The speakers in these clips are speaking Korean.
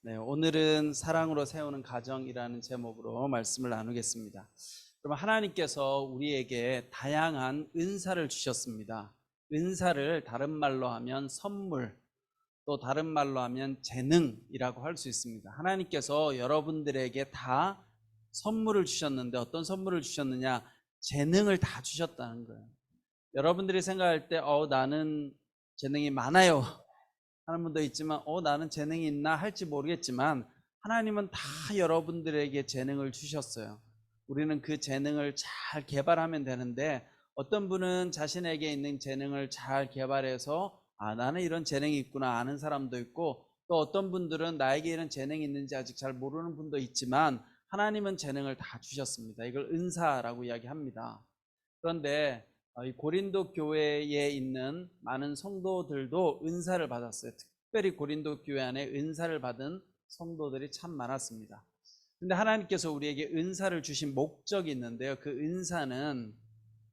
네, 오늘은 사랑으로 세우는 가정이라는 제목으로 말씀을 나누겠습니다. 그럼 하나님께서 우리에게 다양한 은사를 주셨습니다. 은사를 다른 말로 하면 선물, 또 다른 말로 하면 재능이라고 할 수 있습니다. 하나님께서 여러분들에게 다 선물을 주셨는데 어떤 선물을 주셨느냐? 재능을 다 주셨다는 거예요. 여러분들이 생각할 때 나는 재능이 많아요 하는 분도 있지만 나는 재능이 있나 할지 모르겠지만 하나님은 다 여러분들에게 재능을 주셨어요. 우리는 그 재능을 잘 개발하면 되는데 어떤 분은 자신에게 있는 재능을 잘 개발해서 나는 이런 재능이 있구나 아는 사람도 있고, 또 어떤 분들은 나에게 이런 재능이 있는지 아직 잘 모르는 분도 있지만 하나님은 재능을 다 주셨습니다. 이걸 은사라고 이야기합니다. 그런데 이 고린도 교회에 있는 많은 성도들도 은사를 받았어요. 특별히 고린도 교회 안에 은사를 받은 성도들이 참 많았습니다. 근데 하나님께서 우리에게 은사를 주신 목적이 있는데요. 그 은사는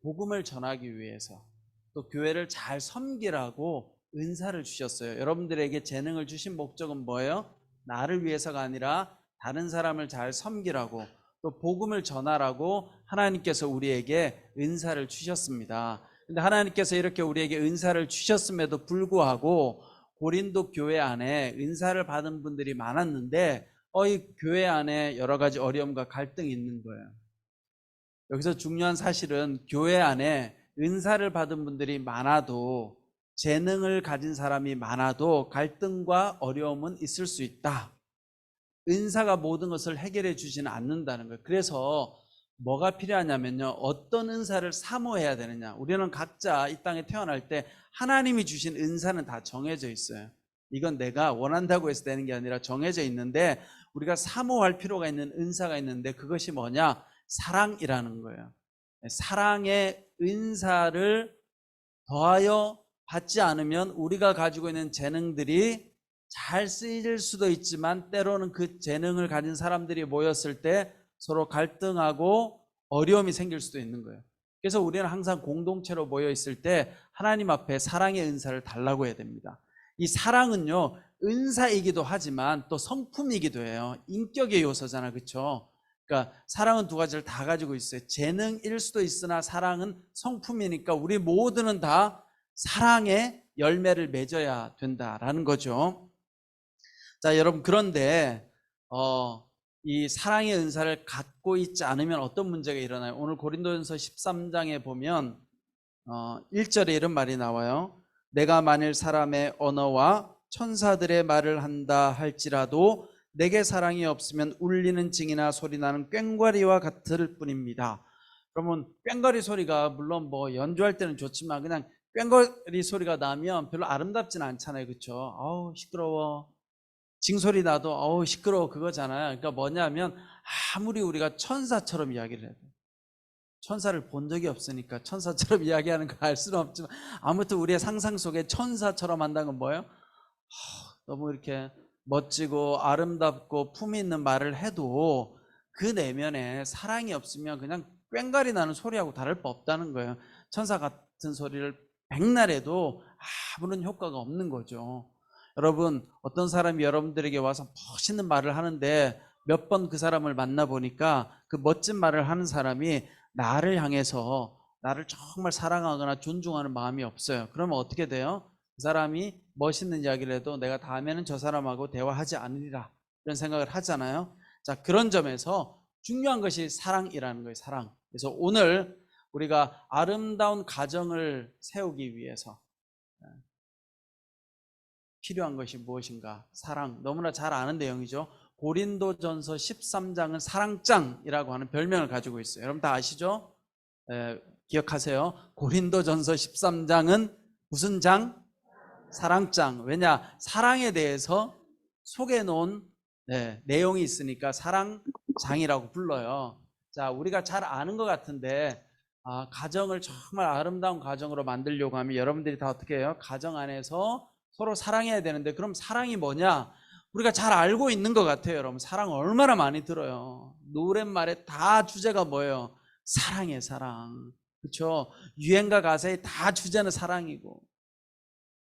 복음을 전하기 위해서, 또 교회를 잘 섬기라고 은사를 주셨어요. 여러분들에게 재능을 주신 목적은 뭐예요? 나를 위해서가 아니라 다른 사람을 잘 섬기라고, 또 복음을 전하라고 하나님께서 우리에게 은사를 주셨습니다. 근데 하나님께서 이렇게 우리에게 은사를 주셨음에도 불구하고 고린도 교회 안에 은사를 받은 분들이 많았는데 이 교회 안에 여러 가지 어려움과 갈등이 있는 거예요. 여기서 중요한 사실은 교회 안에 은사를 받은 분들이 많아도, 재능을 가진 사람이 많아도 갈등과 어려움은 있을 수 있다. 은사가 모든 것을 해결해 주지는 않는다는 거예요. 그래서 뭐가 필요하냐면요, 어떤 은사를 사모해야 되느냐. 우리는 각자 이 땅에 태어날 때 하나님이 주신 은사는 다 정해져 있어요. 이건 내가 원한다고 해서 되는 게 아니라 정해져 있는데 우리가 사모할 필요가 있는 은사가 있는데 그것이 뭐냐? 사랑이라는 거예요. 사랑의 은사를 더하여 받지 않으면 우리가 가지고 있는 재능들이 잘 쓰일 수도 있지만 때로는 그 재능을 가진 사람들이 모였을 때 서로 갈등하고 어려움이 생길 수도 있는 거예요. 그래서 우리는 항상 공동체로 모여 있을 때 하나님 앞에 사랑의 은사를 달라고 해야 됩니다. 이 사랑은요, 은사이기도 하지만 또 성품이기도 해요. 인격의 요소잖아, 그렇죠? 그러니까 사랑은 두 가지를 다 가지고 있어요. 재능일 수도 있으나 사랑은 성품이니까 우리 모두는 다 사랑의 열매를 맺어야 된다라는 거죠. 자, 여러분, 그런데 이 사랑의 은사를 갖고 있지 않으면 어떤 문제가 일어나요? 오늘 고린도전서 13장에 보면 1절에 이런 말이 나와요. 내가 만일 사람의 언어와 천사들의 말을 한다 할지라도 내게 사랑이 없으면 울리는 징이나 소리나는 꽹과리와 같을 뿐입니다. 그러면 꽹과리 소리가 물론 뭐 연주할 때는 좋지만 그냥 꽹과리 소리가 나면 별로 아름답진 않잖아요, 그렇죠? 아우 시끄러워. 징소리 나도 어우 시끄러워, 그거잖아요. 그러니까 뭐냐면 아무리 우리가 천사처럼 이야기를 해도, 천사를 본 적이 없으니까 천사처럼 이야기하는 거 알 수는 없지만 아무튼 우리의 상상 속에 천사처럼 한다는 건 뭐예요? 너무 이렇게 멋지고 아름답고 품이 있는 말을 해도 그 내면에 사랑이 없으면 그냥 꽹과리 나는 소리하고 다를 바 없다는 거예요. 천사 같은 소리를 백날 해도 아무런 효과가 없는 거죠. 여러분, 어떤 사람이 여러분들에게 와서 멋있는 말을 하는데 몇 번 그 사람을 만나보니까 그 멋진 말을 하는 사람이 나를 향해서 나를 정말 사랑하거나 존중하는 마음이 없어요. 그러면 어떻게 돼요? 그 사람이 멋있는 이야기를 해도 내가 다음에는 저 사람하고 대화하지 않으리라, 이런 생각을 하잖아요. 자, 그런 점에서 중요한 것이 사랑이라는 거예요. 사랑. 그래서 오늘 우리가 아름다운 가정을 세우기 위해서 필요한 것이 무엇인가? 사랑. 너무나 잘 아는 내용이죠. 고린도전서 13장은 사랑장이라고 하는 별명을 가지고 있어요. 여러분 다 아시죠? 기억하세요. 고린도전서 13장은 무슨 장? 사랑장. 왜냐? 사랑에 대해서 소개해 놓은 내용이 있으니까 사랑장이라고 불러요. 자, 우리가 잘 아는 것 같은데 가정을 정말 아름다운 가정으로 만들려고 하면 여러분들이 다 어떻게 해요? 가정 안에서 서로 사랑해야 되는데, 그럼 사랑이 뭐냐? 우리가 잘 알고 있는 것 같아요. 여러분, 사랑 얼마나 많이 들어요. 노랫말에 다 주제가 뭐예요? 사랑이에요, 사랑. 그렇죠? 유행가 가사에 다 주제는 사랑이고,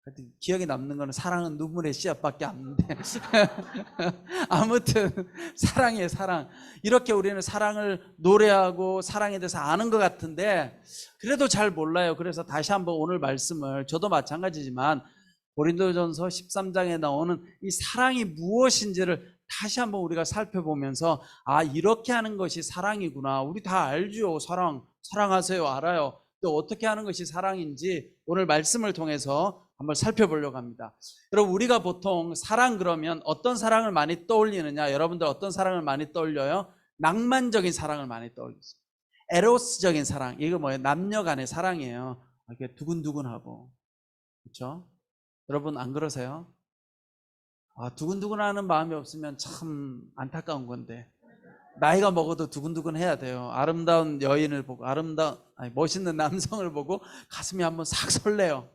하여튼 기억에 남는 거는 사랑은 눈물의 씨앗밖에 없는데 아무튼 사랑이에요. 사랑. 이렇게 우리는 사랑을 노래하고 사랑에 대해서 아는 것 같은데 그래도 잘 몰라요. 그래서 다시 한번 오늘 말씀을, 저도 마찬가지지만 고린도전서 13장에 나오는 이 사랑이 무엇인지를 다시 한번 우리가 살펴보면서, 아, 이렇게 하는 것이 사랑이구나. 우리 다 알죠. 사랑하세요. 알아요. 또 어떻게 하는 것이 사랑인지 오늘 말씀을 통해서 한번 살펴보려고 합니다. 여러분, 우리가 보통 사랑 그러면 어떤 사랑을 많이 떠올리느냐? 여러분들 어떤 사랑을 많이 떠올려요? 낭만적인 사랑을 많이 떠올리죠. 에로스적인 사랑. 이거 뭐예요? 남녀 간의 사랑이에요. 이렇게 두근두근하고. 그렇죠? 여러분 안 그러세요? 두근두근하는 마음이 없으면 참 안타까운 건데, 나이가 먹어도 두근두근 해야 돼요. 아름다운 여인을 보고, 멋있는 남성을 보고 가슴이 한번 싹 설레요.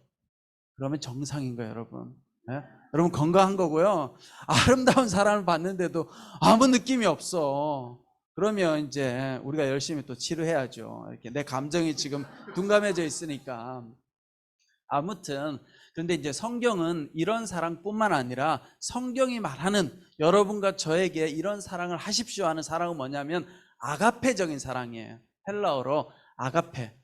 그러면 정상인 거예요, 여러분. 네? 여러분 건강한 거고요. 아름다운 사람을 봤는데도 아무 느낌이 없어. 그러면 이제 우리가 열심히 또 치료해야죠. 이렇게 내 감정이 지금 둔감해져 있으니까. 아무튼 그런데 이제 성경은 이런 사랑뿐만 아니라 성경이 말하는 여러분과 저에게 이런 사랑을 하십시오 하는 사랑은 뭐냐면 아가페적인 사랑이에요. 헬라어로 아가페.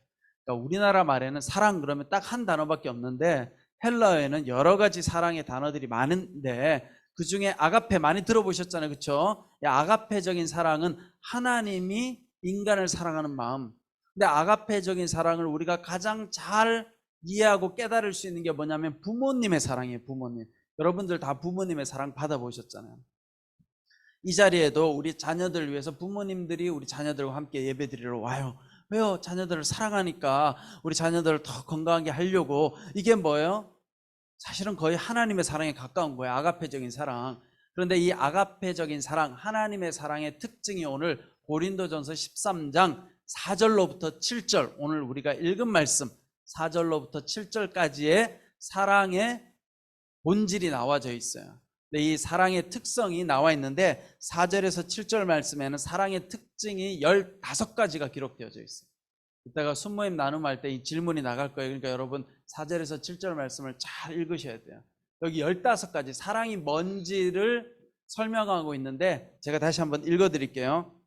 그러니까 우리나라 말에는 사랑 그러면 딱 한 단어밖에 없는데 헬라어에는 여러 가지 사랑의 단어들이 많은데 그 중에 아가페 많이 들어보셨잖아요. 그렇죠? 아가페적인 사랑은 하나님이 인간을 사랑하는 마음. 근데 아가페적인 사랑을 우리가 가장 잘 이해하고 깨달을 수 있는 게 뭐냐면 부모님의 사랑이에요. 부모님. 여러분들 다 부모님의 사랑 받아보셨잖아요. 이 자리에도 우리 자녀들을 위해서 부모님들이 우리 자녀들과 함께 예배드리러 와요. 왜요? 자녀들을 사랑하니까 우리 자녀들을 더 건강하게 하려고. 이게 뭐예요? 사실은 거의 하나님의 사랑에 가까운 거예요. 아가페적인 사랑. 그런데 이 아가페적인 사랑, 하나님의 사랑의 특징이 오늘 고린도전서 13장 4절로부터 7절, 오늘 우리가 읽은 말씀 4절로부터 7절까지의 사랑의 본질이 나와져 있어요. 근데 이 사랑의 특성이 나와 있는데 4절에서 7절 말씀에는 사랑의 특징이 15가지가 기록되어져 있어요. 이따가 순모임 나눔할 때 이 질문이 나갈 거예요. 그러니까 여러분 4절에서 7절 말씀을 잘 읽으셔야 돼요. 여기 15가지 사랑이 뭔지를 설명하고 있는데 제가 다시 한번 읽어드릴게요.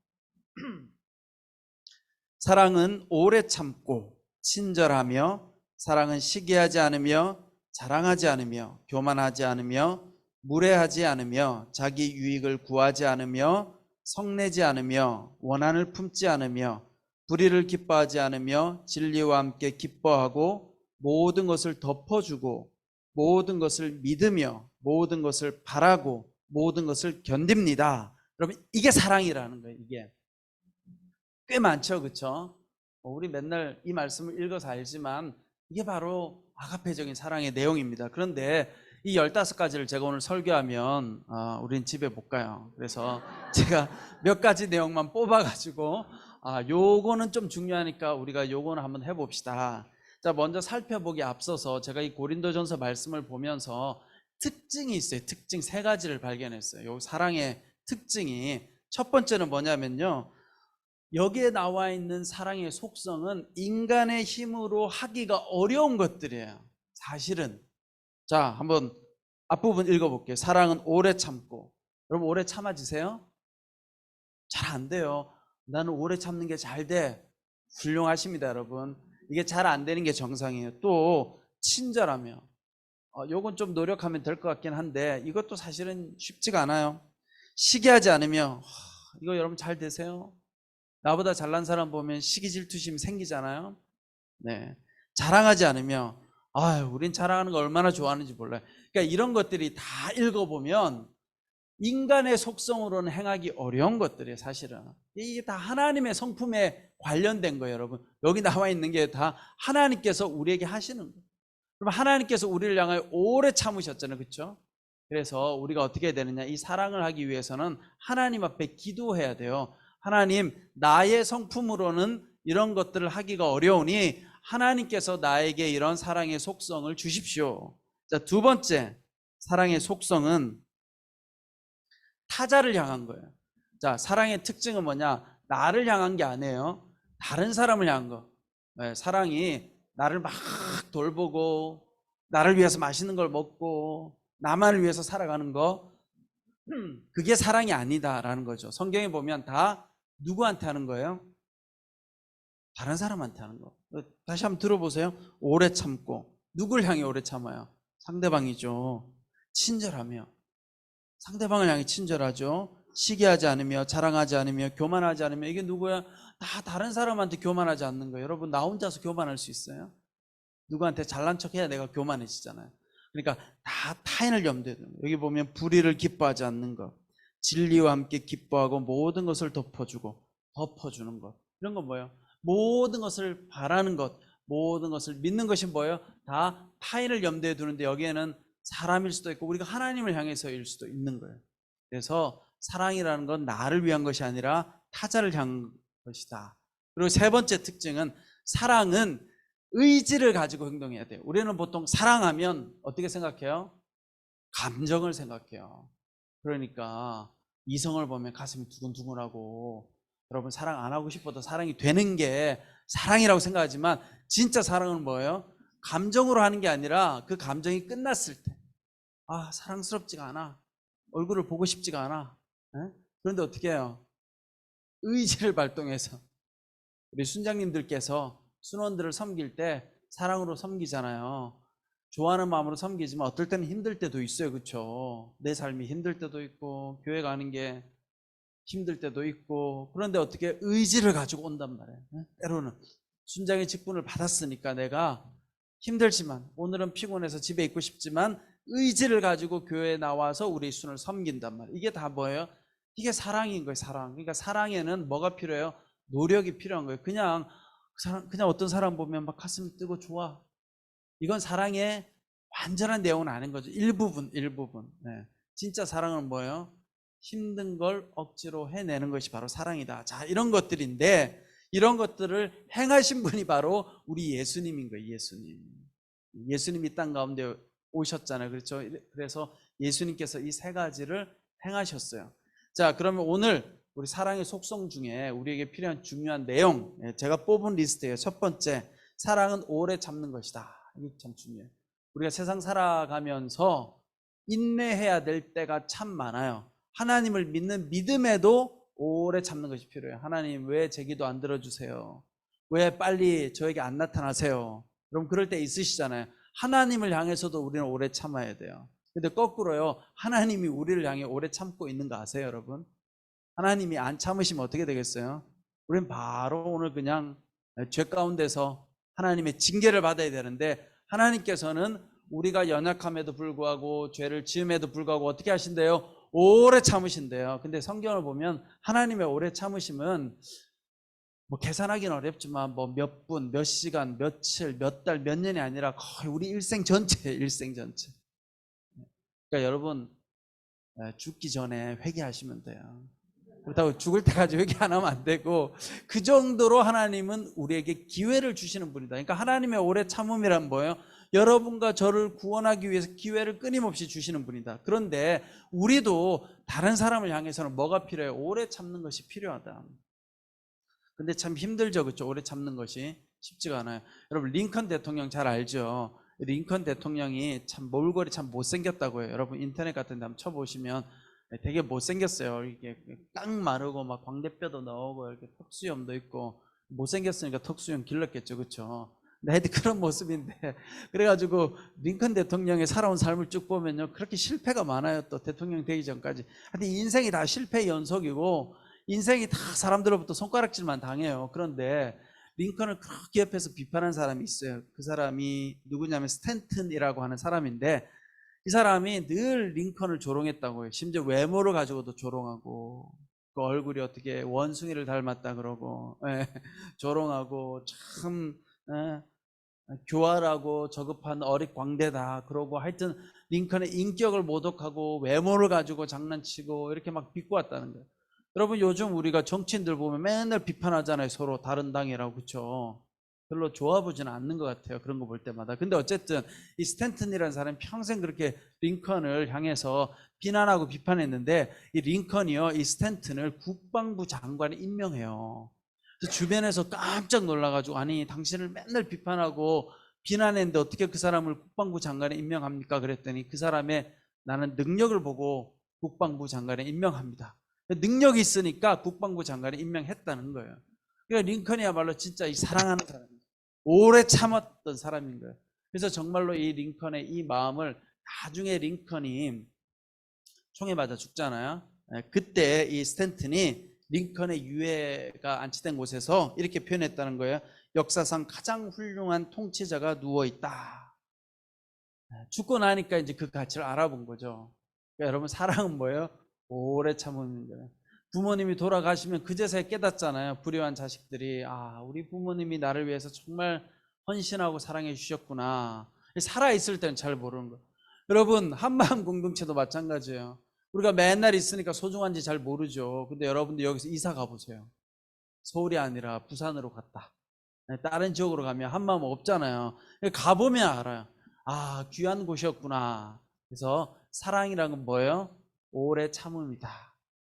사랑은 오래 참고 친절하며, 사랑은 시기하지 않으며 자랑하지 않으며 교만하지 않으며 무례하지 않으며 자기 유익을 구하지 않으며 성내지 않으며 원한을 품지 않으며 불의를 기뻐하지 않으며 진리와 함께 기뻐하고 모든 것을 덮어주고 모든 것을 믿으며 모든 것을 바라고 모든 것을 견딥니다. 여러분 이게 사랑이라는 거예요. 이게 꽤 많죠, 그렇죠? 우리 맨날 이 말씀을 읽어서 알지만 이게 바로 아가페적인 사랑의 내용입니다. 그런데 이 15가지를 제가 오늘 설교하면 우린 집에 못 가요. 그래서 제가 몇 가지 내용만 뽑아가지고 요거는 좀 중요하니까 우리가 요거는 한번 해봅시다. 자, 먼저 살펴보기 앞서서 제가 이 고린도전서 말씀을 보면서 특징이 있어요. 특징 3가지를 발견했어요. 요 사랑의 특징이 첫 번째는 뭐냐면요, 여기에 나와 있는 사랑의 속성은 인간의 힘으로 하기가 어려운 것들이에요. 사실은. 자, 한번 앞부분 읽어볼게요. 사랑은 오래 참고. 여러분 오래 참아지세요? 잘 안 돼요. 나는 오래 참는 게 잘 돼. 훌륭하십니다, 여러분. 이게 잘 안 되는 게 정상이에요. 또 친절하며. 요건 좀 노력하면 될 것 같긴 한데 이것도 사실은 쉽지가 않아요. 시기하지 않으며. 이거 여러분 잘 되세요? 나보다 잘난 사람 보면 시기 질투심 생기잖아요. 네. 자랑하지 않으며, 우린 자랑하는 거 얼마나 좋아하는지 몰라요. 그러니까 이런 것들이 다 읽어보면 인간의 속성으로는 행하기 어려운 것들이에요. 사실은 이게 다 하나님의 성품에 관련된 거예요. 여러분 여기 나와 있는 게 다 하나님께서 우리에게 하시는 거예요. 그럼 하나님께서 우리를 향하여 오래 참으셨잖아요. 그렇죠? 그래서 우리가 어떻게 해야 되느냐, 이 사랑을 하기 위해서는 하나님 앞에 기도해야 돼요. 하나님, 나의 성품으로는 이런 것들을 하기가 어려우니 하나님께서 나에게 이런 사랑의 속성을 주십시오. 자, 두 번째 사랑의 속성은 타자를 향한 거예요. 자, 사랑의 특징은 뭐냐? 나를 향한 게 아니에요. 다른 사람을 향한 거. 네, 사랑이 나를 막 돌보고 나를 위해서 맛있는 걸 먹고 나만을 위해서 살아가는 거, 그게 사랑이 아니다라는 거죠. 성경에 보면 다 누구한테 하는 거예요? 다른 사람한테 하는 거. 다시 한번 들어보세요. 오래 참고. 누굴 향해 오래 참아요? 상대방이죠. 친절하며. 상대방을 향해 친절하죠. 시기하지 않으며, 자랑하지 않으며, 교만하지 않으며. 이게 누구야? 다 다른 사람한테 교만하지 않는 거예요. 여러분, 나 혼자서 교만할 수 있어요? 누구한테 잘난 척해야 내가 교만해지잖아요. 그러니까 다 타인을 염두에 두는 거예요. 여기 보면 불의를 기뻐하지 않는 것, 진리와 함께 기뻐하고 모든 것을 덮어주고 덮어주는 것. 이런 건 뭐예요? 모든 것을 바라는 것, 모든 것을 믿는 것이 뭐예요? 다 타인을 염두에 두는데 여기에는 사람일 수도 있고 우리가 하나님을 향해서일 수도 있는 거예요. 그래서 사랑이라는 건 나를 위한 것이 아니라 타자를 향한 것이다. 그리고 세 번째 특징은 사랑은 의지를 가지고 행동해야 돼요. 우리는 보통 사랑하면 어떻게 생각해요? 감정을 생각해요. 그러니까 이성을 보면 가슴이 두근두근하고, 여러분 사랑 안 하고 싶어도 사랑이 되는 게 사랑이라고 생각하지만 진짜 사랑은 뭐예요? 감정으로 하는 게 아니라 그 감정이 끝났을 때, 아 사랑스럽지가 않아, 얼굴을 보고 싶지가 않아. 에? 그런데 어떻게 해요? 의지를 발동해서 우리 순장님들께서 순원들을 섬길 때 사랑으로 섬기잖아요. 좋아하는 마음으로 섬기지만 어떨 때는 힘들 때도 있어요. 그렇죠? 내 삶이 힘들 때도 있고 교회 가는 게 힘들 때도 있고, 그런데 어떻게 의지를 가지고 온단 말이에요. 때로는 순장의 직분을 받았으니까 내가 힘들지만 오늘은 피곤해서 집에 있고 싶지만 의지를 가지고 교회에 나와서 우리 순을 섬긴단 말이에요. 이게 다 뭐예요? 이게 사랑인 거예요. 사랑. 그러니까 사랑에는 뭐가 필요해요? 노력이 필요한 거예요. 그냥 어떤 사람 보면 막 가슴이 뜨고 좋아, 이건 사랑의 완전한 내용은 아닌 거죠. 일부분. 네. 진짜 사랑은 뭐예요? 힘든 걸 억지로 해내는 것이 바로 사랑이다. 자, 이런 것들인데 이런 것들을 행하신 분이 바로 우리 예수님인 거예요. 예수님이 땅 가운데 오셨잖아요. 그렇죠? 그래서 예수님께서 이 세 가지를 행하셨어요. 자, 그러면 오늘 우리 사랑의 속성 중에 우리에게 필요한 중요한 내용, 제가 뽑은 리스트예요. 첫 번째, 사랑은 오래 참는 것이다. 이게 참 중요해요. 우리가 세상 살아가면서 인내해야 될 때가 참 많아요. 하나님을 믿는 믿음에도 오래 참는 것이 필요해요. 하나님 왜 제 기도 안 들어주세요? 왜 빨리 저에게 안 나타나세요? 그럼 그럴 때 있으시잖아요. 하나님을 향해서도 우리는 오래 참아야 돼요. 근데 거꾸로요, 하나님이 우리를 향해 오래 참고 있는 거 아세요, 여러분? 하나님이 안 참으시면 어떻게 되겠어요? 우리는 바로 오늘 그냥 죄 가운데서 하나님의 징계를 받아야 되는데, 하나님께서는 우리가 연약함에도 불구하고 죄를 지음에도 불구하고 어떻게 하신대요? 오래 참으신대요. 근데 성경을 보면 하나님의 오래 참으심은 뭐 계산하기는 어렵지만 뭐 몇 분, 몇 시간, 며칠, 몇 달, 몇 년이 아니라 거의 우리 일생 전체예요. 일생 전체. 그러니까 여러분 죽기 전에 회개하시면 돼요. 그렇다고 죽을 때까지 회개 안 하면 안 되고, 그 정도로 하나님은 우리에게 기회를 주시는 분이다. 그러니까 하나님의 오래 참음이란 뭐예요? 여러분과 저를 구원하기 위해서 기회를 끊임없이 주시는 분이다. 그런데 우리도 다른 사람을 향해서는 뭐가 필요해요? 오래 참는 것이 필요하다. 근데 참 힘들죠. 그렇죠? 오래 참는 것이 쉽지가 않아요. 여러분 링컨 대통령 잘 알죠? 링컨 대통령이 참 몰골이 참 못생겼다고 해요. 여러분 인터넷 같은 데 한번 쳐보시면 되게 못생겼어요. 이게 딱 마르고 막 광대뼈도 나오고 이렇게 턱수염도 있고, 못생겼으니까 턱수염 길렀겠죠. 그렇죠? 근데 하여튼 그런 모습인데, 그래가지고 링컨 대통령의 살아온 삶을 쭉 보면요, 그렇게 실패가 많아요. 또 대통령 되기 전까지. 하여튼 인생이 다 실패의 연속이고 인생이 다 사람들로부터 손가락질만 당해요. 그런데 링컨을 그렇게 옆에서 비판한 사람이 있어요. 그 사람이 누구냐면 스탠튼이라고 하는 사람인데, 이 사람이 늘 링컨을 조롱했다고 해요. 심지어 외모를 가지고도 조롱하고, 그 얼굴이 어떻게 원숭이를 닮았다 그러고, 조롱하고, 참 교활하고 저급한 어릿광대다 그러고, 하여튼 링컨의 인격을 모독하고 외모를 가지고 장난치고 이렇게 막 비꼬았다는 거예요. 여러분 요즘 우리가 정치인들 보면 맨날 비판하잖아요. 서로 다른 당이라고. 그렇죠? 별로 좋아 보지는 않는 것 같아요. 그런 거 볼 때마다. 근데 어쨌든 이 스탠튼이라는 사람이 평생 그렇게 링컨을 향해서 비난하고 비판했는데, 이 링컨이요, 이 스탠튼을 국방부 장관에 임명해요. 그래서 주변에서 깜짝 놀라가지고, 아니 당신을 맨날 비판하고 비난했는데 어떻게 그 사람을 국방부 장관에 임명합니까? 그랬더니 그 사람의 나는 능력을 보고 국방부 장관에 임명합니다. 능력이 있으니까 국방부 장관에 임명했다는 거예요. 그러니까 링컨이야말로 진짜 이 사랑하는 사람이에요. 오래 참았던 사람인 거예요. 그래서 정말로 이 링컨의 이 마음을 나중에 링컨이 총에 맞아 죽잖아요. 그때 이 스탠튼이 링컨의 유해가 안치된 곳에서 이렇게 표현했다는 거예요. 역사상 가장 훌륭한 통치자가 누워있다. 죽고 나니까 이제 그 가치를 알아본 거죠. 그러니까 여러분, 사랑은 뭐예요? 오래 참는 거예요. 부모님이 돌아가시면 그제서야 깨닫잖아요. 불효한 자식들이, 아, 우리 부모님이 나를 위해서 정말 헌신하고 사랑해 주셨구나. 살아있을 때는 잘 모르는 거예요. 여러분, 한마음 공동체도 마찬가지예요. 우리가 맨날 있으니까 소중한지 잘 모르죠. 근데 여러분들 여기서 이사 가보세요. 서울이 아니라 부산으로 갔다. 다른 지역으로 가면 한마음 없잖아요. 가보면 알아요. 아, 귀한 곳이었구나. 그래서 사랑이란 건 뭐예요? 오래 참음이다.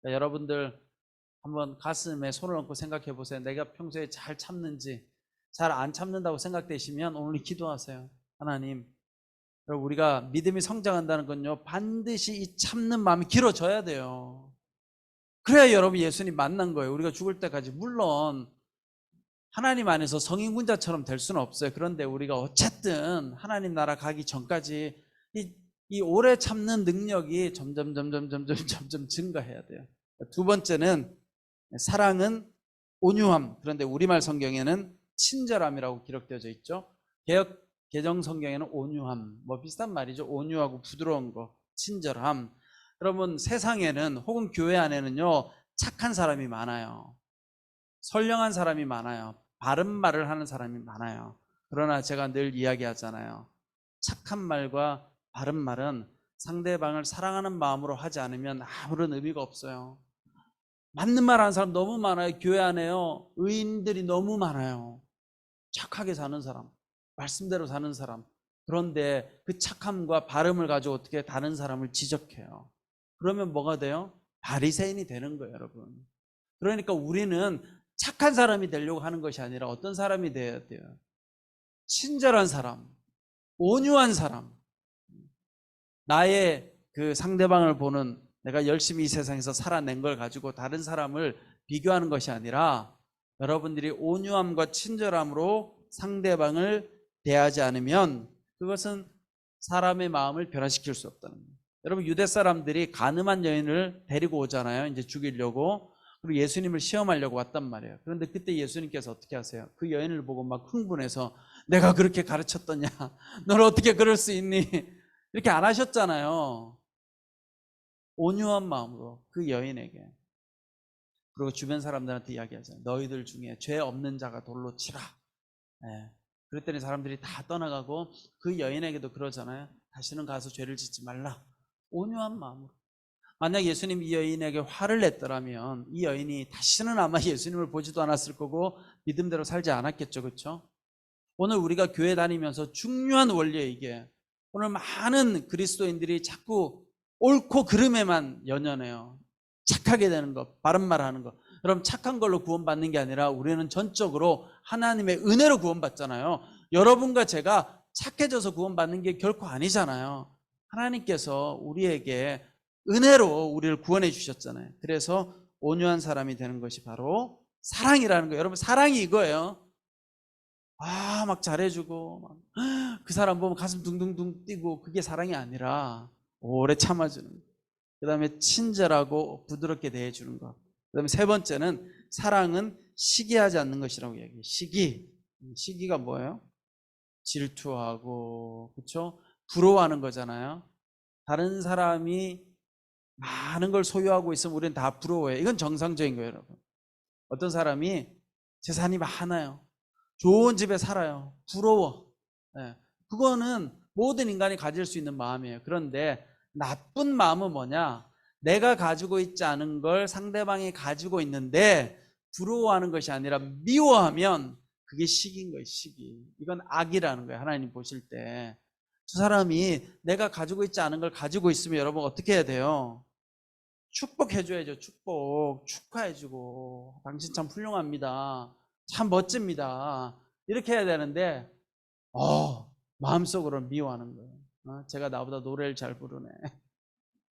그러니까 여러분들 한번 가슴에 손을 얹고 생각해 보세요. 내가 평소에 잘 참는지. 잘 안 참는다고 생각되시면 오늘 기도하세요. 하나님, 우리가 믿음이 성장한다는 건요, 반드시 이 참는 마음이 길어져야 돼요. 그래야 여러분 예수님 만난 거예요. 우리가 죽을 때까지. 물론 하나님 안에서 성인군자처럼 될 수는 없어요. 그런데 우리가 어쨌든 하나님 나라 가기 전까지 이 오래 참는 능력이 점점 증가해야 돼요. 두 번째는 사랑은 온유함. 그런데 우리말 성경에는 친절함이라고 기록되어져 있죠. 개정 성경에는 온유함, 뭐 비슷한 말이죠. 온유하고 부드러운 거, 친절함. 여러분, 세상에는 혹은 교회 안에는요, 착한 사람이 많아요. 선량한 사람이 많아요. 바른 말을 하는 사람이 많아요. 그러나 제가 늘 이야기하잖아요. 착한 말과 바른 말은 상대방을 사랑하는 마음으로 하지 않으면 아무런 의미가 없어요. 맞는 말 하는 사람 너무 많아요. 교회 안에요, 의인들이 너무 많아요. 착하게 사는 사람, 말씀대로 사는 사람. 그런데 그 착함과 발음을 가지고 어떻게 다른 사람을 지적해요. 그러면 뭐가 돼요? 바리새인이 되는 거예요, 여러분. 그러니까 우리는 착한 사람이 되려고 하는 것이 아니라 어떤 사람이 되어야 돼요? 친절한 사람, 온유한 사람. 나의 그 상대방을 보는, 내가 열심히 이 세상에서 살아낸 걸 가지고 다른 사람을 비교하는 것이 아니라 여러분들이 온유함과 친절함으로 상대방을 대하지 않으면 그것은 사람의 마음을 변화시킬 수 없다는 거예요. 여러분, 유대 사람들이 가늠한 여인을 데리고 오잖아요. 이제 죽이려고. 그리고 예수님을 시험하려고 왔단 말이에요. 그런데 그때 예수님께서 어떻게 하세요? 그 여인을 보고 막 흥분해서 내가 그렇게 가르쳤더냐? 너는 어떻게 그럴 수 있니? 이렇게 안 하셨잖아요. 온유한 마음으로 그 여인에게. 그리고 주변 사람들한테 이야기하잖아요. 너희들 중에 죄 없는 자가 돌로 치라. 네. 그랬더니 사람들이 다 떠나가고 그 여인에게도 그러잖아요. 다시는 가서 죄를 짓지 말라. 온유한 마음으로. 만약 예수님 이 여인에게 화를 냈더라면 이 여인이 다시는 아마 예수님을 보지도 않았을 거고 믿음대로 살지 않았겠죠. 그렇죠? 오늘 우리가 교회 다니면서 중요한 원리예요, 이게. 오늘 많은 그리스도인들이 자꾸 옳고 그름에만 연연해요. 착하게 되는 것, 바른 말 하는 것. 여러분, 착한 걸로 구원받는 게 아니라 우리는 전적으로 하나님의 은혜로 구원받잖아요. 여러분과 제가 착해져서 구원받는 게 결코 아니잖아요. 하나님께서 우리에게 은혜로 우리를 구원해 주셨잖아요. 그래서 온유한 사람이 되는 것이 바로 사랑이라는 거예요. 여러분, 사랑이 이거예요. 아, 막 잘해주고 그 사람 보면 가슴 둥둥둥 뛰고, 그게 사랑이 아니라 오래 참아주는 것. 그 다음에 친절하고 부드럽게 대해주는 것. 그 다음에 세 번째는 사랑은 시기하지 않는 것이라고 얘기해요. 시기가 뭐예요? 질투하고, 그렇죠? 부러워하는 거잖아요. 다른 사람이 많은 걸 소유하고 있으면 우리는 다 부러워해요. 이건 정상적인 거예요, 여러분. 어떤 사람이 재산이 많아요. 좋은 집에 살아요. 부러워. 네. 그거는 모든 인간이 가질 수 있는 마음이에요. 그런데 나쁜 마음은 뭐냐? 내가 가지고 있지 않은 걸 상대방이 가지고 있는데 부러워하는 것이 아니라 미워하면 그게 시기인 거예요. 시기. 이건 악이라는 거예요. 하나님 보실 때. 저 사람이 내가 가지고 있지 않은 걸 가지고 있으면 여러분 어떻게 해야 돼요? 축복해줘야죠. 축하해주고, 당신 참 훌륭합니다. 참 멋집니다. 이렇게 해야 되는데 마음속으로 미워하는 거예요. 제가 나보다 노래를 잘 부르네.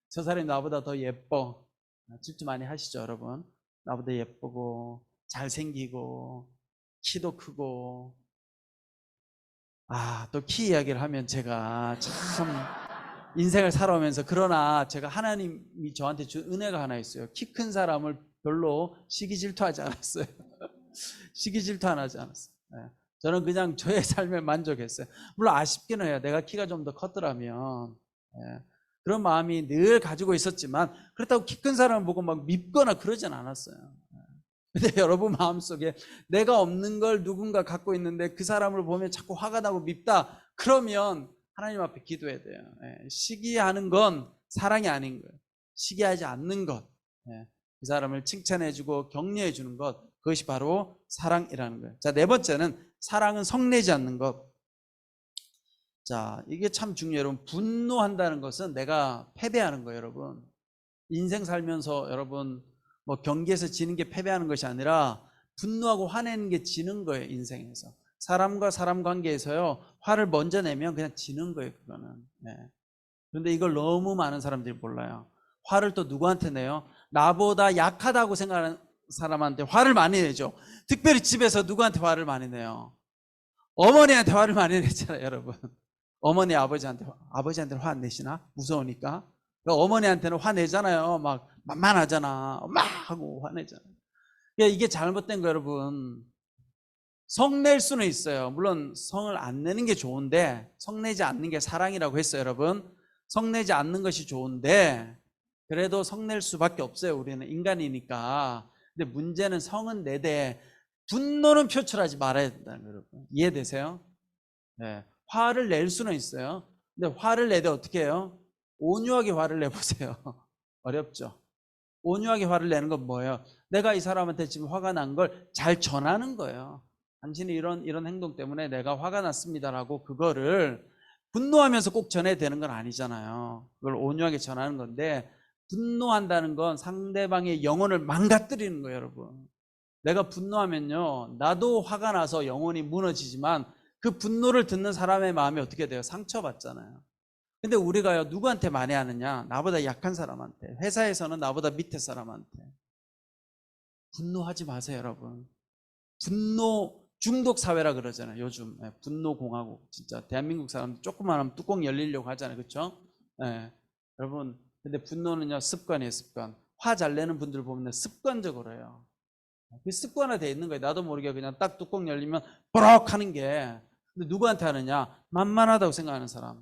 저 사람이 나보다 더 예뻐. 질투 많이 하시죠, 여러분? 나보다 예쁘고 잘생기고 키도 크고. 또 키 이야기를 하면 제가 참 인생을 살아오면서, 그러나 제가 하나님이 저한테 준 은혜가 하나 있어요. 키 큰 사람을 별로 시기 질투하지 않았어요. 시기 질투 안 하지 않았어요. 저는 그냥 저의 삶에 만족했어요. 물론 아쉽기는 해요. 내가 키가 좀 더 컸더라면. 그런 마음이 늘 가지고 있었지만, 그렇다고 키 큰 사람을 보고 막 밉거나 그러진 않았어요. 근데 여러분 마음속에 내가 없는 걸 누군가 갖고 있는데 그 사람을 보면 자꾸 화가 나고 밉다, 그러면 하나님 앞에 기도해야 돼요. 시기하는 건 사랑이 아닌 거예요. 시기하지 않는 것, 그 사람을 칭찬해주고 격려해주는 것, 그것이 바로 사랑이라는 거예요. 자, 네 번째는 사랑은 성내지 않는 것. 자, 이게 참 중요해요. 여러분, 분노한다는 것은 내가 패배하는 거예요. 여러분, 인생 살면서 여러분 뭐 경기에서 지는 게 패배하는 것이 아니라 분노하고 화내는 게 지는 거예요. 인생에서 사람과 사람 관계에서요, 화를 먼저 내면 그냥 지는 거예요. 그거는. 그런데 이걸 너무 많은 사람들이 몰라요. 화를 또 누구한테 내요? 나보다 약하다고 생각하는 사람한테 화를 많이 내죠. 특별히 집에서 누구한테 화를 많이 내요? 어머니한테 화를 많이 내잖아요, 여러분. 어머니 아버지한테 화 안 내시나? 무서우니까. 그러니까 어머니한테는 화내잖아요. 막 만만하잖아, 막 하고 화내잖아요. 그러니까 이게 잘못된 거, 여러분. 성낼 수는 있어요. 물론 성을 안 내는 게 좋은데, 성내지 않는 게 사랑이라고 했어요, 여러분. 성내지 않는 것이 좋은데, 그래도 성낼 수밖에 없어요. 우리는 인간이니까. 근데 문제는 성은 내되 분노는 표출하지 말아야 된다는 거예요, 여러분. 이해되세요? 화를 낼 수는 있어요. 근데 화를 내되 어떻게 해요? 온유하게 화를 내보세요. 어렵죠? 온유하게 화를 내는 건 뭐예요? 내가 이 사람한테 지금 화가 난 걸 잘 전하는 거예요. 당신이 이런 행동 때문에 내가 화가 났습니다라고, 그거를 분노하면서 꼭 전해야 되는 건 아니잖아요. 그걸 온유하게 전하는 건데, 분노한다는 건 상대방의 영혼을 망가뜨리는 거예요, 여러분. 내가 분노하면요, 나도 화가 나서 영혼이 무너지지만 그 분노를 듣는 사람의 마음이 어떻게 돼요? 상처받잖아요. 근데 우리가요, 누구한테 많이 하느냐? 나보다 약한 사람한테, 회사에서는 나보다 밑에 사람한테. 분노하지 마세요, 여러분. 분노 중독 사회라 그러잖아요, 요즘. 분노 공화국. 진짜 대한민국 사람들 조금만 하면 뚜껑 열리려고 하잖아요, 그렇죠? 여러분, 근데 분노는요, 습관이에요, 습관. 화 잘 내는 분들 보면 습관적으로 해요. 그 습관화되어 있는 거예요. 나도 모르게 그냥 딱 뚜껑 열리면 버럭 하는 게. 근데 누구한테 하느냐? 만만하다고 생각하는 사람.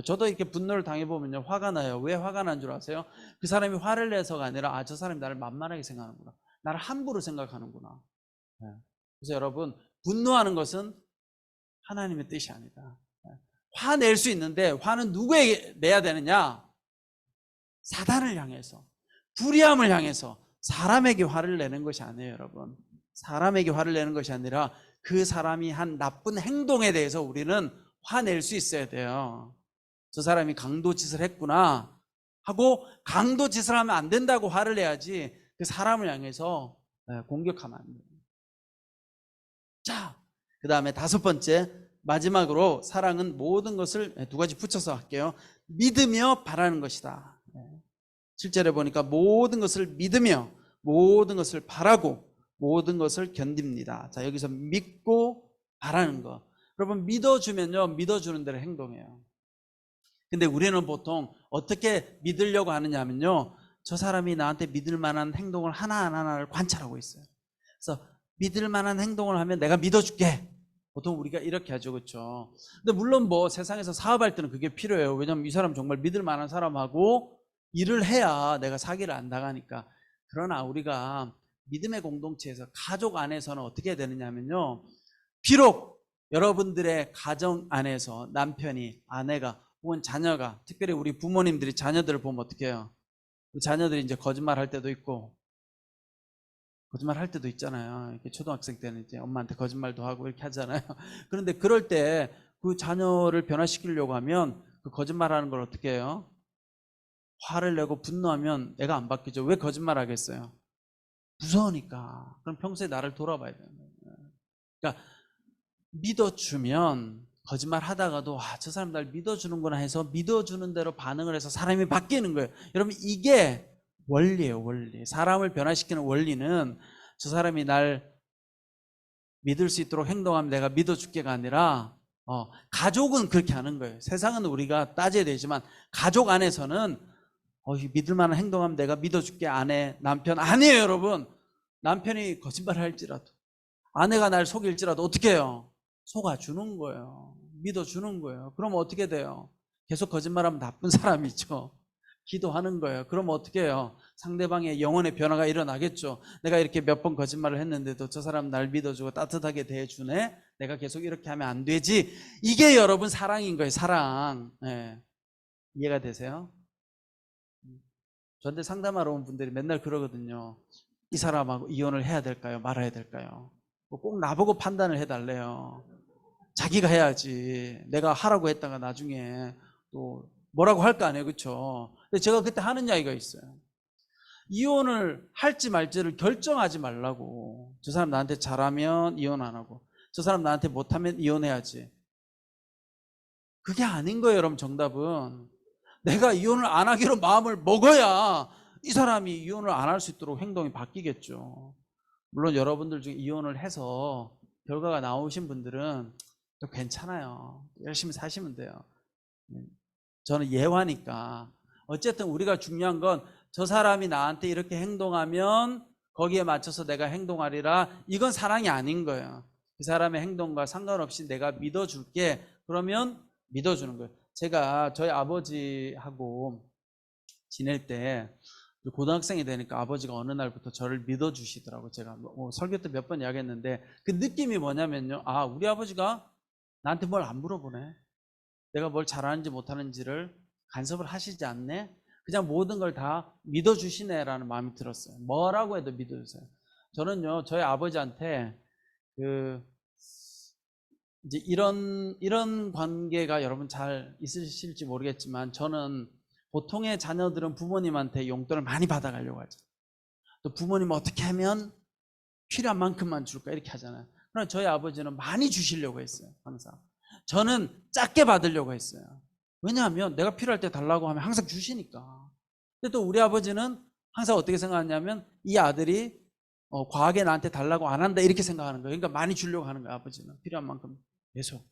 저도 이렇게 분노를 당해보면요, 화가 나요. 왜 화가 난 줄 아세요? 그 사람이 화를 내서가 아니라, 저 사람이 나를 만만하게 생각하는구나, 나를 함부로 생각하는구나. 그래서 여러분, 분노하는 것은 하나님의 뜻이 아니다. 화낼 수 있는데, 화는 누구에게 내야 되느냐? 사단을 향해서, 불의함을 향해서. 사람에게 화를 내는 것이 아니에요, 여러분. 사람에게 화를 내는 것이 아니라 그 사람이 한 나쁜 행동에 대해서 우리는 화낼 수 있어야 돼요. 저 사람이 강도짓을 했구나 하고, 강도짓을 하면 안 된다고 화를 내야지, 그 사람을 향해서 공격하면 안 돼요. 자, 그 다음에 다섯 번째, 마지막으로 사랑은 모든 것을, 두 가지 붙여서 할게요. 믿으며 바라는 것이다. 7절에 보니까 모든 것을 믿으며, 모든 것을 바라고, 모든 것을 견딥니다. 자, 여기서 믿고 바라는 거. 여러분, 믿어주면요, 믿어주는 대로 행동해요. 근데 우리는 보통 어떻게 믿으려고 하느냐 하면요, 저 사람이 나한테 믿을 만한 행동을 하나하나를 관찰하고 있어요. 그래서 믿을 만한 행동을 하면 내가 믿어줄게. 보통 우리가 이렇게 하죠, 그렇죠? 근데 물론 뭐 세상에서 사업할 때는 그게 필요해요. 왜냐면 이 사람 정말 믿을 만한 사람하고 일을 해야 내가 사기를 안 당하니까. 그러나 우리가 믿음의 공동체에서, 가족 안에서는 어떻게 해야 되느냐면요, 비록 여러분들의 가정 안에서 남편이, 아내가, 혹은 자녀가, 특별히 우리 부모님들이 자녀들을 보면 어떻게 해요? 그 자녀들이 이제 거짓말 할 때도 있고, 거짓말 할 때도 있잖아요. 이렇게 초등학생 때는 이제 엄마한테 거짓말도 하고 이렇게 하잖아요. 그런데 그럴 때 그 자녀를 변화시키려고 하면 그 거짓말 하는 걸 어떻게 해요? 화를 내고 분노하면 애가 안 바뀌죠. 왜 거짓말 하겠어요? 무서우니까. 그럼 평소에 나를 돌아봐야 돼요. 그러니까 믿어주면 거짓말 하다가도 저 사람 날 믿어주는구나 해서 믿어주는 대로 반응을 해서 사람이 바뀌는 거예요. 여러분, 이게 원리예요, 원리. 사람을 변화시키는 원리는 저 사람이 날 믿을 수 있도록 행동하면 내가 믿어줄게가 아니라 가족은 그렇게 하는 거예요. 세상은 우리가 따져야 되지만 가족 안에서는 믿을 만한 행동하면 내가 믿어줄게. 아내, 남편 아니에요, 여러분. 남편이 거짓말을 할지라도 아내가 날 속일지라도 어떻게 해요? 속아주는 거예요. 믿어주는 거예요. 그럼 어떻게 돼요? 계속 거짓말하면 나쁜 사람이죠. 기도하는 거예요. 그럼 어떻게 해요? 상대방의 영혼의 변화가 일어나겠죠. 내가 이렇게 몇 번 거짓말을 했는데도 저 사람 날 믿어주고 따뜻하게 대해주네. 내가 계속 이렇게 하면 안 되지. 이게 여러분 사랑인 거예요. 사랑. 네. 이해가 되세요? 저한테 상담하러 온 분들이 맨날 그러거든요. 이 사람하고 이혼을 해야 될까요? 말아야 될까요? 꼭 나보고 판단을 해달래요. 자기가 해야지. 내가 하라고 했다가 나중에 또 뭐라고 할 거 아니에요, 그렇죠? 근데 제가 그때 하는 이야기가 있어요. 이혼을 할지 말지를 결정하지 말라고. 저 사람 나한테 잘하면 이혼 안 하고, 저 사람 나한테 못하면 이혼해야지. 그게 아닌 거예요, 여러분. 정답은 내가 이혼을 안 하기로 마음을 먹어야 이 사람이 이혼을 안 할 수 있도록 행동이 바뀌겠죠. 물론 여러분들 중에 이혼을 해서 결과가 나오신 분들은 또 괜찮아요. 열심히 사시면 돼요. 저는 예화니까. 어쨌든 우리가 중요한 건 저 사람이 나한테 이렇게 행동하면 거기에 맞춰서 내가 행동하리라. 이건 사랑이 아닌 거예요. 그 사람의 행동과 상관없이 내가 믿어줄게. 그러면 믿어주는 거예요. 제가 저희 아버지하고 지낼 때 고등학생이 되니까 아버지가 어느 날부터 저를 믿어주시더라고요. 제가 설교 때 몇 번 이야기했는데 그 느낌이 뭐냐면요. 우리 아버지가 나한테 뭘 안 물어보네. 내가 뭘 잘하는지 못하는지를 간섭을 하시지 않네. 그냥 모든 걸 다 믿어주시네라는 마음이 들었어요. 뭐라고 해도 믿어주세요. 저는요, 저희 아버지한테 이제 이런 관계가 여러분 잘 있으실지 모르겠지만, 저는 보통의 자녀들은 부모님한테 용돈을 많이 받아가려고 하죠. 또 부모님 어떻게 하면 필요한 만큼만 줄까 이렇게 하잖아요. 그러나 저희 아버지는 많이 주시려고 했어요. 항상. 저는 작게 받으려고 했어요. 왜냐하면 내가 필요할 때 달라고 하면 항상 주시니까. 근데 또 우리 아버지는 항상 어떻게 생각하냐면 이 아들이 과하게 나한테 달라고 안 한다 이렇게 생각하는 거예요. 그러니까 많이 주려고 하는 거예요. 아버지는 필요한 만큼 계속.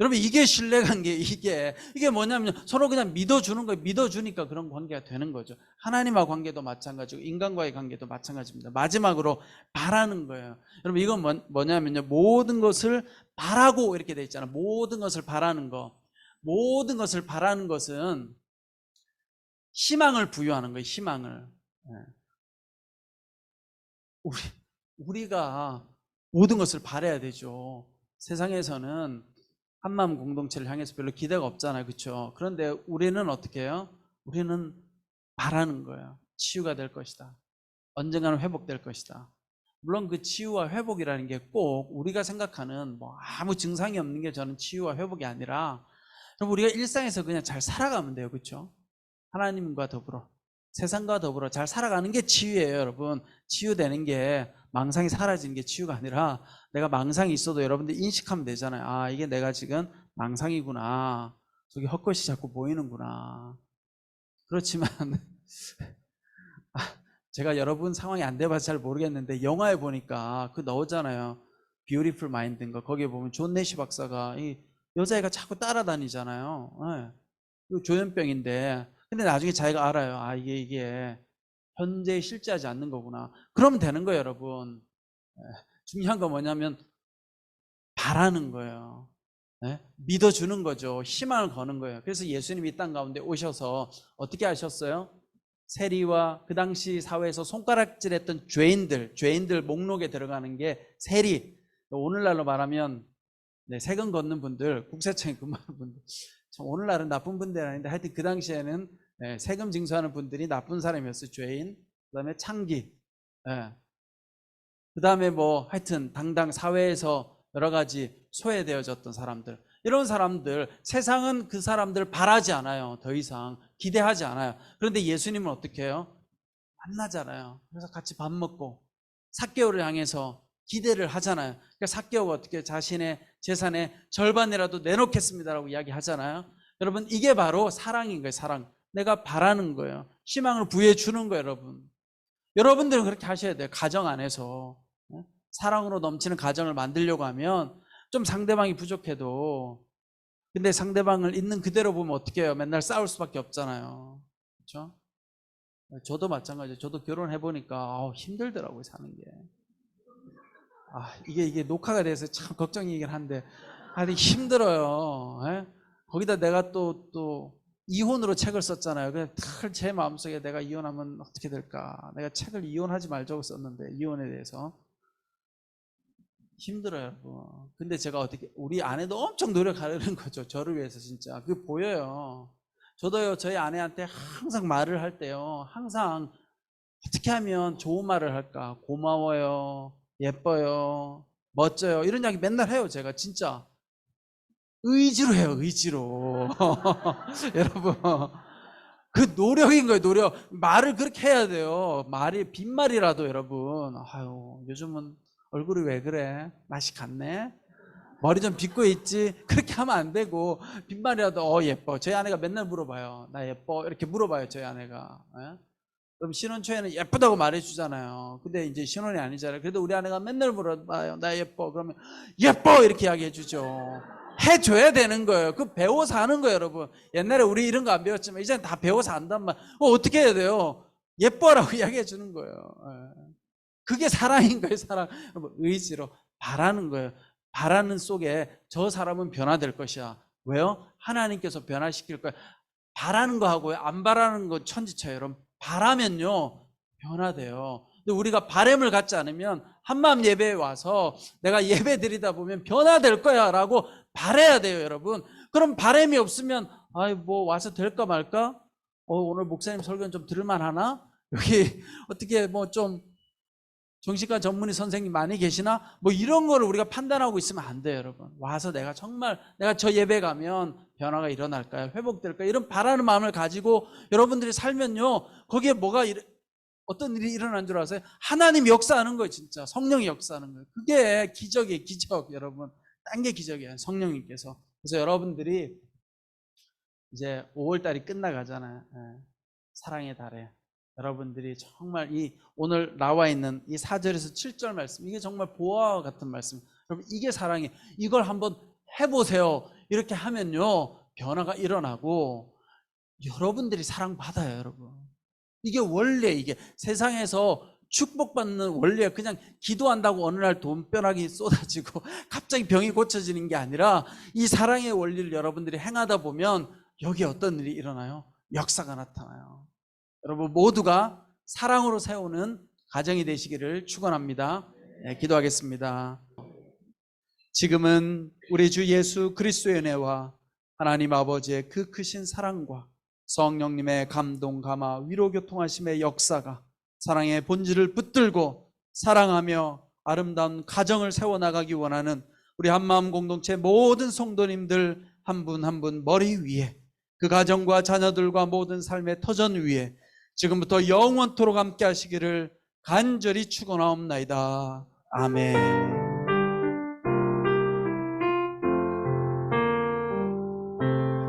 여러분, 이게 신뢰관계. 이게 뭐냐면 서로 그냥 믿어주는 거예요. 믿어주니까 그런 관계가 되는 거죠. 하나님과 관계도 마찬가지고 인간과의 관계도 마찬가지입니다. 마지막으로 바라는 거예요. 여러분, 이건 뭐냐면요, 모든 것을 바라고 이렇게 돼 있잖아요. 모든 것을 바라는 거. 모든 것을 바라는 것은 희망을 부여하는 거예요. 희망을. 우리가 모든 것을 바라야 되죠. 세상에서는 한마음 공동체를 향해서 별로 기대가 없잖아요. 그렇죠? 그런데 우리는 어떻게 해요? 우리는 바라는 거예요. 치유가 될 것이다. 언젠가는 회복될 것이다. 물론 그 치유와 회복이라는 게 꼭 우리가 생각하는 아무 증상이 없는 게 저는 치유와 회복이 아니라, 우리가 일상에서 그냥 잘 살아가면 돼요. 그렇죠? 하나님과 더불어, 세상과 더불어 잘 살아가는 게 치유예요. 여러분, 치유되는 게 망상이 사라지는 게 치유가 아니라, 내가 망상이 있어도 여러분들 인식하면 되잖아요. 이게 내가 지금 망상이구나. 저기 헛것이 자꾸 보이는구나. 그렇지만 제가 여러분 상황이 안 돼봐서 잘 모르겠는데 영화에 보니까 나오잖아요. Beautiful Mind인가. 거기에 보면 존 내시 박사가 이 여자애가 자꾸 따라다니잖아요. 이거 조현병인데, 근데 나중에 자기가 알아요. 이게 현재에 실제하지 않는 거구나. 그러면 되는 거예요, 여러분. 중요한 건 뭐냐면 바라는 거예요. 믿어주는 거죠. 희망을 거는 거예요. 그래서 예수님이 이 땅 가운데 오셔서 어떻게 하셨어요? 세리와 그 당시 사회에서 손가락질했던 죄인들 목록에 들어가는 게 세리. 오늘날로 말하면 세금 걷는 분들, 국세청에 근무하는 분들. 참 오늘날은 나쁜 분들이 아닌데, 하여튼 그 당시에는 세금 징수하는 분들이 나쁜 사람이었어요. 죄인. 그 다음에 창기. 그 다음에 하여튼 당당 사회에서 여러 가지 소외되어졌던 사람들. 이런 사람들, 세상은 그 사람들 바라지 않아요. 더 이상 기대하지 않아요. 그런데 예수님은 어떻게 해요? 만나잖아요. 그래서 같이 밥 먹고 삭개오를 향해서 기대를 하잖아요. 그러니까 삭개오가 어떻게 자신의 재산의 절반이라도 내놓겠습니다라고 이야기하잖아요. 여러분, 이게 바로 사랑인 거예요. 사랑. 내가 바라는 거예요. 희망을 부여해 주는 거예요. 여러분들은 그렇게 하셔야 돼요. 가정 안에서 사랑으로 넘치는 가정을 만들려고 하면 좀 상대방이 부족해도, 근데 상대방을 있는 그대로 보면 어떻게 해요? 맨날 싸울 수밖에 없잖아요. 그렇죠? 저도 마찬가지예요. 저도 결혼해보니까 힘들더라고요, 사는 게. 이게 녹화가 돼서 참 걱정이긴 한데, 힘들어요. 거기다 내가 또 이혼으로 책을 썼잖아요. 그래서 제 마음속에 내가 이혼하면 어떻게 될까? 내가 책을 이혼하지 말자고 썼는데, 이혼에 대해서. 힘들어요, 여러분. 근데 제가 우리 아내도 엄청 노력하려는 거죠. 저를 위해서 진짜. 그게 보여요. 저도요, 저희 아내한테 항상 말을 할 때요, 항상 어떻게 하면 좋은 말을 할까? 고마워요, 예뻐요, 멋져요. 이런 이야기 맨날 해요, 제가 진짜. 의지로 해요, 의지로. 여러분. 그 노력인 거예요, 노력. 말을 그렇게 해야 돼요. 말이 빈말이라도 여러분. 요즘은 얼굴이 왜 그래? 맛이 갔네? 머리 좀 빗고 있지? 그렇게 하면 안 되고, 빈말이라도 예뻐. 저희 아내가 맨날 물어봐요. 나 예뻐? 이렇게 물어봐요, 저희 아내가. 그럼 신혼 초에는 예쁘다고 말해주잖아요. 근데 이제 신혼이 아니잖아요. 그래도 우리 아내가 맨날 물어봐요. 나 예뻐? 그러면 예뻐! 이렇게 이야기해주죠. 해줘야 되는 거예요. 그 배워서 하는 거예요, 여러분. 옛날에 우리 이런 거 안 배웠지만 이제는 다 배워서 안단 말. 어떻게 해야 돼요? 예뻐라고 이야기해 주는 거예요. 그게 사랑인 거예요, 사랑. 의지로 바라는 거예요. 바라는 속에 저 사람은 변화될 것이야. 왜요? 하나님께서 변화시킬 거예요. 바라는 거하고요, 안 바라는 거 천지차예요, 여러분. 바라면요, 변화돼요. 근데 우리가 바람을 갖지 않으면 한마음 예배에 와서 내가 예배 드리다 보면 변화될 거야 라고 바라야 돼요, 여러분. 그럼 바람이 없으면 뭐 와서 될까 말까? 오늘 목사님 설교는 좀 들을만 하나? 여기 어떻게 뭐 좀 정신과 전문의 선생님 많이 계시나? 뭐 이런 거를 우리가 판단하고 있으면 안 돼요, 여러분. 와서 내가 저 예배 가면 변화가 일어날까요? 회복될까요? 이런 바라는 마음을 가지고 여러분들이 살면요, 거기에 어떤 일이 일어난 줄 아세요? 하나님 역사하는 거예요, 진짜. 성령이 역사하는 거예요. 그게 기적이에요, 기적, 여러분. 딴 게 기적이에요, 성령님께서. 그래서 여러분들이 이제 5월달이 끝나가잖아요. 사랑의 달에. 여러분들이 정말 오늘 나와 있는 이 4절에서 7절 말씀, 이게 정말 보화와 같은 말씀. 여러분, 이게 사랑이에요. 이걸 한번 해보세요. 이렇게 하면요, 변화가 일어나고 여러분들이 사랑받아요, 여러분. 이게 원래 이게 세상에서 축복받는 원리예요. 그냥 기도한다고 어느 날 돈벼락이 쏟아지고 갑자기 병이 고쳐지는 게 아니라 이 사랑의 원리를 여러분들이 행하다 보면 여기에 어떤 일이 일어나요? 역사가 나타나요. 여러분 모두가 사랑으로 세우는 가정이 되시기를 축원합니다. 기도하겠습니다. 지금은 우리 주 예수 그리스도의 은혜와 하나님 아버지의 그 크신 사랑과 성령님의 감동, 감화, 위로 교통하심의 역사가 사랑의 본질을 붙들고 사랑하며 아름다운 가정을 세워나가기 원하는 우리 한마음 공동체 모든 성도님들 한 분 한 분 머리 위에, 그 가정과 자녀들과 모든 삶의 터전 위에 지금부터 영원토록 함께 하시기를 간절히 축원하옵나이다. 아멘.